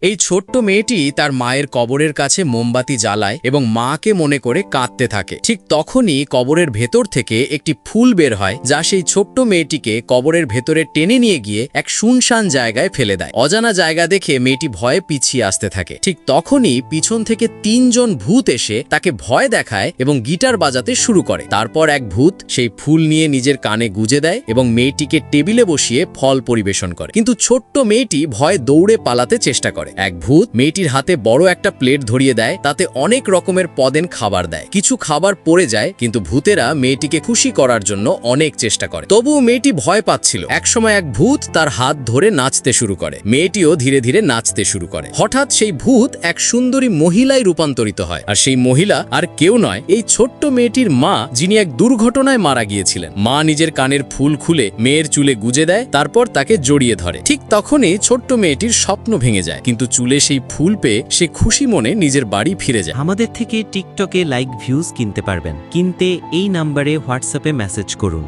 এই ছোট্ট মেয়েটি তার মায়ের কবরের কাছে মোমবাতি জ্বালায় এবং মাকে মনে করে কাঁদতে থাকে। ঠিক তখনই কবরের ভেতর থেকে একটি ফুল বের হয়, যা সেই ছোট্ট মেয়েটিকে কবরের ভেতরে টেনে নিয়ে গিয়ে এক শুনশান জায়গায় ফেলে দেয়। অজানা জায়গা দেখে মেয়েটি ভয়ে পিছিয়ে আসতে থাকে। ঠিক তখনই পিছন থেকে 3 জন ভূত এসে তাকে ভয় দেখায় এবং গিটার বাজাতে শুরু করে। তারপর এক ভূত সেই ফুল নিয়ে নিজের কানে গুজে দেয় এবং মেয়েটিকে টেবিলে বসিয়ে ফল পরিবেশন করে। কিন্তু ছোট্ট মেয়েটি ভয়ে দৌড়ে পালাতে চেষ্টা করে। এক ভূত মেয়েটির হাতে বড় একটা প্লেট ধরিয়ে দেয়, তাতে অনেক রকমের পদেন খাবার দেয়। কিছু খাবার পড়ে যায়, কিন্তু ভূতেরা মেয়েটিকে খুশি করার জন্য অনেক চেষ্টা করে। তবুও মেয়েটি ভয় পাচ্ছিল। একসময় এক ভূত তার হাত ধরে নাচতে শুরু করে। মেয়েটিও ধীরে ধীরে নাচতে শুরু করে। হঠাৎ সেই ভূত এক সুন্দরী মহিলায় রূপান্তরিত হয়, আর সেই মহিলা আর কেউ নয়, এই ছোট্ট মেয়েটির মা, যিনি এক দুর্ঘটনায় মারা গিয়েছিলেন। মা নিজের কানের ফুল খুলে মেয়ের চুলে গুজে দেয়, তারপর তাকে জড়িয়ে ধরে। ঠিক তখনই ছোট্ট মেয়েটির স্বপ্ন ভেঙে যায়, কিন্তু চুলে সেই ফুল পেয়ে সে খুশি মনে নিজের বাড়ি ফিরে যায়। আমাদের থেকে টিকটকে লাইক ভিউজ কিনতে পারবেন। কিনতে এই নাম্বারে হোয়াটসঅ্যাপে মেসেজ করুন।